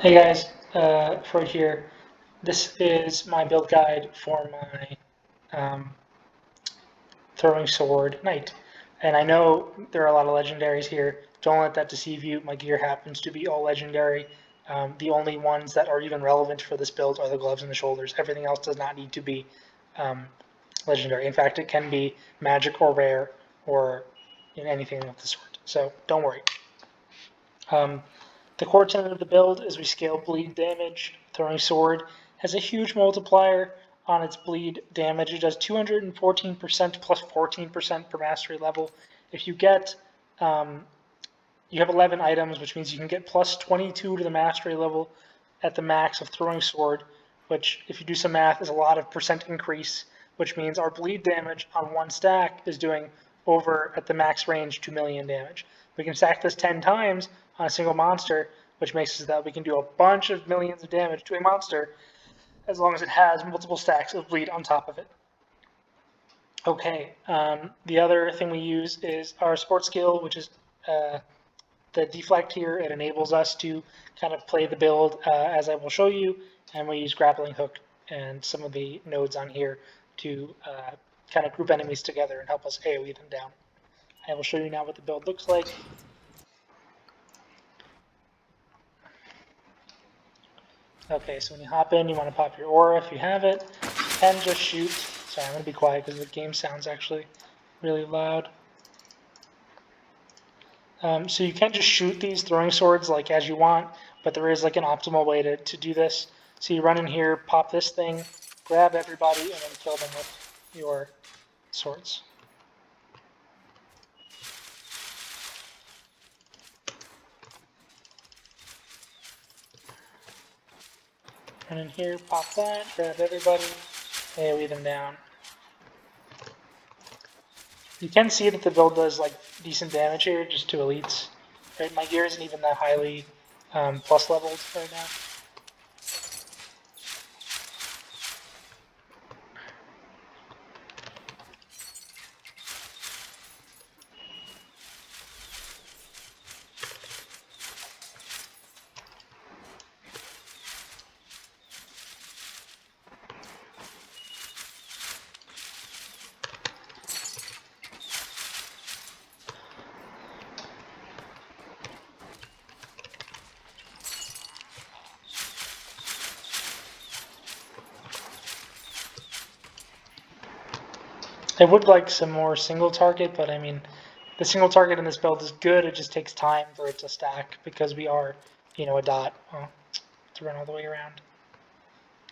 Hey guys, Freud here. This is my build guide for my throwing sword knight. And I know there are a lot of legendaries here. Don't let that deceive you. My gear happens to be all legendary. The only ones that are even relevant for this build are the gloves and the shoulders. Everything else does not need to be legendary. In fact, it can be magic or rare or anything of the sort. So don't worry. The core tenet of the build is we scale bleed damage. Throwing sword has a huge multiplier on its bleed damage. It does 214% plus 14% per mastery level. If you get, you have 11 items, which means you can get plus 22 to the mastery level at the max of throwing sword, which, if you do some math, is a lot of percent increase, which means our bleed damage on one stack is doing over, at the max range, 2 million damage. We can stack this 10 times on a single monster, which makes it that we can do a bunch of millions of damage to a monster as long as it has multiple stacks of bleed on top of it. Okay, the other thing we use is our sports skill, which is the deflect here. It enables us to kind of play the build as I will show you, and we use grappling hook and some of the nodes on here to kind of group enemies together and help us AoE them down. I will show you now what the build looks like. Okay, so when you hop in, you want to pop your aura if you have it, and just shoot. Sorry, I'm going to be quiet because the game sounds actually really loud. So you can't just shoot these throwing swords like as you want, but there is like an optimal way to do this. So you run in here, pop this thing, grab everybody, and then kill them with your swords. Run in here, pop that, grab everybody, AoE them down. You can see that the build does like decent damage here, just to elites. Right? My gear isn't even that highly plus leveled right now. I would like some more single target, but I mean, the single target in this build is good. It just takes time for it to stack because we are, a dot to run all the way around.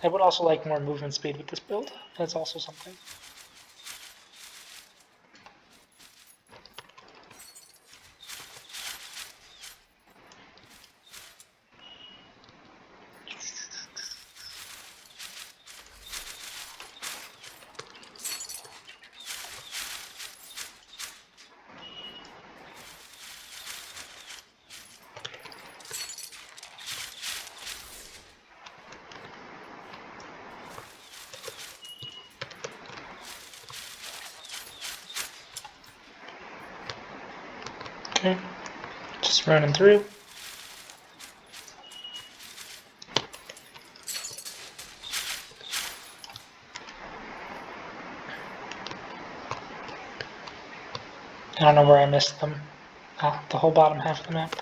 I would also like more movement speed with this build. That's also something. Okay, just running through. I don't know where I missed them. Ah, the whole bottom half of the map.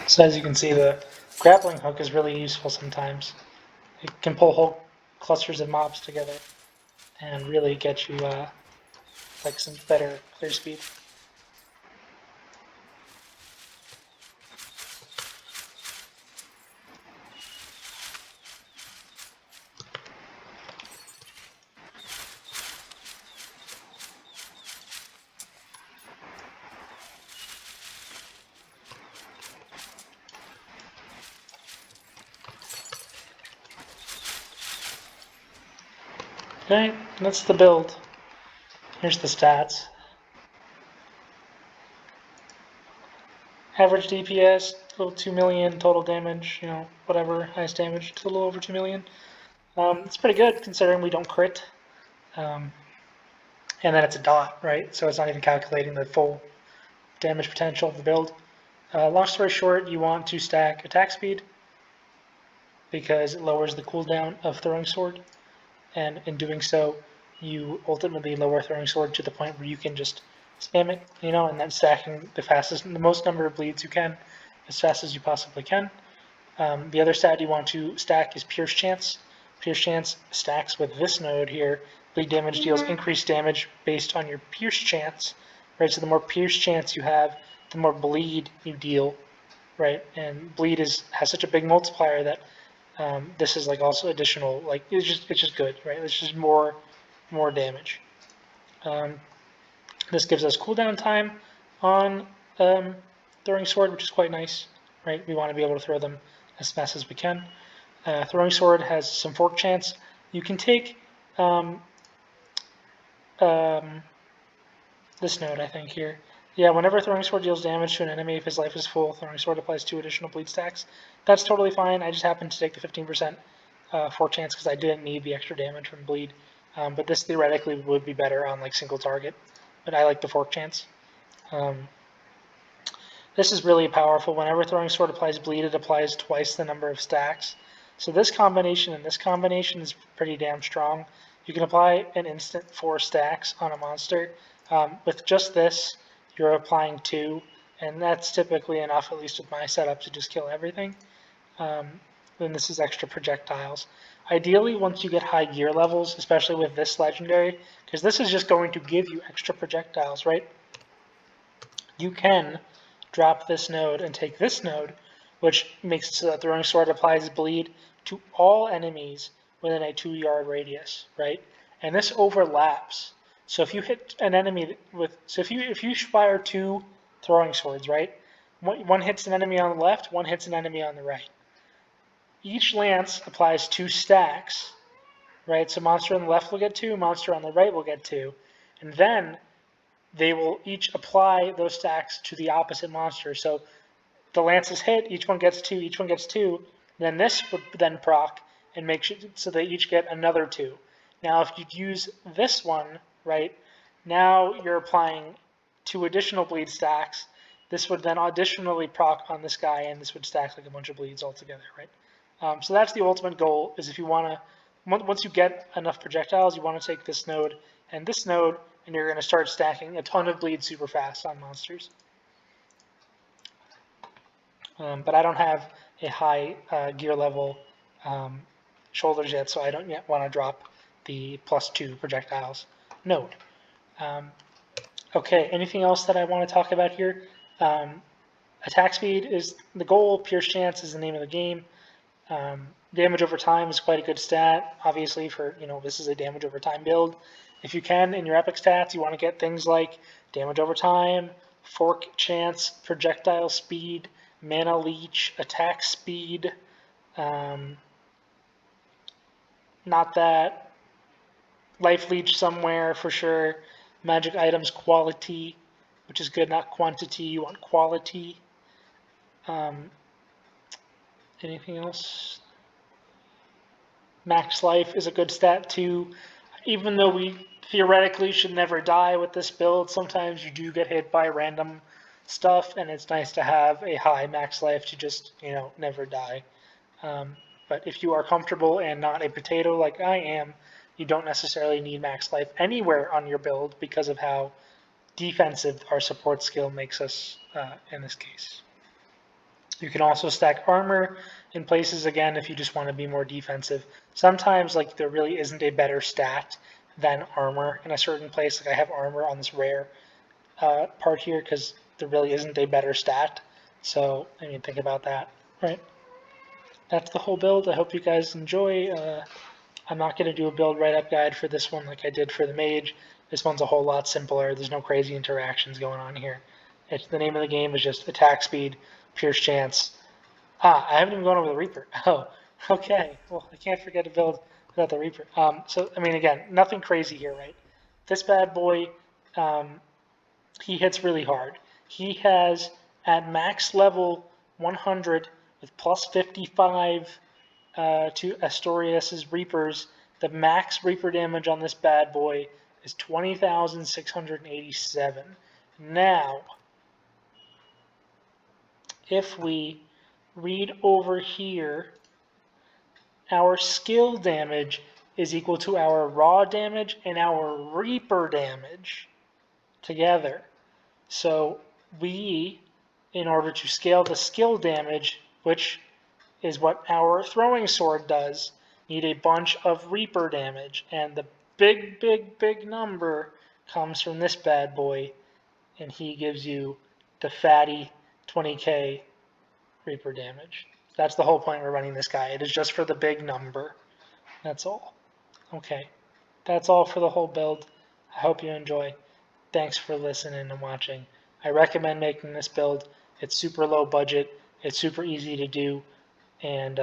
So as you can see, the grappling hook is really useful sometimes. It can pull whole clusters of mobs together and really get you like some better clear speed. Alright, that's the build. Here's the stats. Average DPS, a little 2 million, total damage, you know, whatever, highest damage, a little over 2 million. It's pretty good considering we don't crit. And then it's a dot, right? So it's not even calculating the full damage potential of the build. Long story short, you want to stack attack speed because it lowers the cooldown of throwing sword, and in doing so, you ultimately lower throwing sword to the point where you can just spam it, you know, and then stacking the most number of bleeds you can, as fast as you possibly can. The other stat you want to stack is Pierce Chance. Pierce Chance stacks with this node here. Bleed damage deals increased damage based on your Pierce Chance, right? So the more Pierce Chance you have, the more bleed you deal, right? And bleed has such a big multiplier that this is like also additional, like it's just good, right? It's just more damage. This gives us cooldown time on throwing sword, which is quite nice, right? We want to be able to throw them as fast as we can. Throwing sword has some fork chance. You can take this node, I think, here. Yeah, whenever throwing sword deals damage to an enemy, if his life is full, throwing sword applies 2 additional bleed stacks. That's totally fine. I just happened to take the 15% fork chance because I didn't need the extra damage from bleed. But this theoretically would be better on like single target. But I like the fork chance. This is really powerful. Whenever throwing sword applies bleed, it applies twice the number of stacks. So this combination and this combination is pretty damn strong. You can apply an instant 4 stacks on a monster. With just this, you're applying 2, and that's typically enough, at least with my setup, to just kill everything. Then this is extra projectiles. Ideally, once you get high gear levels, especially with this legendary, because this is just going to give you extra projectiles, right? You can drop this node and take this node, which makes it so that throwing sword applies bleed to all enemies within a 2-yard radius, right? And this overlaps. So if you hit an enemy with, so if you fire 2 throwing swords, right? One hits an enemy on the left, one hits an enemy on the right. Each lance applies 2 stacks, right? So monster on the left will get 2, monster on the right will get 2. And then they will each apply those stacks to the opposite monster. So the lances hit, each one gets 2, each one gets 2. Then this would then proc and make sure so they each get another 2. Now if you use this one, right, now you're applying 2 additional bleed stacks. This would then additionally proc on this guy, and this would stack like a bunch of bleeds altogether, right? So that's the ultimate goal, is if you want to, once you get enough projectiles, you want to take this node, and you're going to start stacking a ton of bleed super fast on monsters. But I don't have a high gear level shoulders yet, so I don't yet want to drop the +2 projectiles node. Okay, anything else that I want to talk about here? Attack speed is the goal, Pierce Chance is the name of the game. Damage over time is quite a good stat, obviously, for, you know, this is a damage over time build. If you can, in your epic stats, you want to get things like damage over time, fork chance, projectile speed, mana leech, attack speed, not that, life leech somewhere for sure, magic items quality, which is good, not quantity, you want quality. Anything else? Max life is a good stat too. Even though we theoretically should never die with this build, sometimes you do get hit by random stuff, and it's nice to have a high max life to just, you know, never die. But if you are comfortable and not a potato like I am, you don't necessarily need max life anywhere on your build because of how defensive our support skill makes us in this case. You can also stack armor in places, again, if you just want to be more defensive. Sometimes, like, there really isn't a better stat than armor in a certain place. Like, I have armor on this rare part here because there really isn't a better stat. So, I mean, think about that, right? That's the whole build. I hope you guys enjoy. I'm not going to do a build write-up guide for this one like I did for the mage. This one's a whole lot simpler. There's no crazy interactions going on here. The name of the game is just attack speed, Pierce Chance. I haven't even gone over the Reaper. Oh, okay. Well, I can't forget to build without the Reaper. So, I mean, again, nothing crazy here, right? This bad boy, he hits really hard. He has, at max level 100, with plus 55 to Astorius' Reapers, the max Reaper damage on this bad boy is 20,687. Now, if we read over here, our skill damage is equal to our raw damage and our Reaper damage together. So we, in order to scale the skill damage, which is what our throwing sword does, need a bunch of Reaper damage. And the big number comes from this bad boy, and he gives you the fatty 20k Reaper damage. That's the whole point we're running this guy. It is just for the big number. That's all. Okay. That's all for the whole build. I hope you enjoy. Thanks for listening and watching. I recommend making this build. It's super low budget. It's super easy to do. And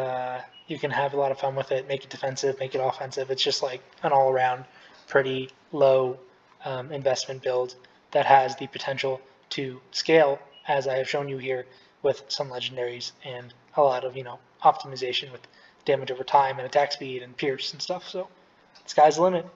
you can have a lot of fun with it. Make it defensive, make it offensive. It's just like an all-around pretty low investment build that has the potential to scale, as I have shown you here, with some legendaries and a lot of optimization with damage over time and attack speed and pierce and stuff. So sky's the limit.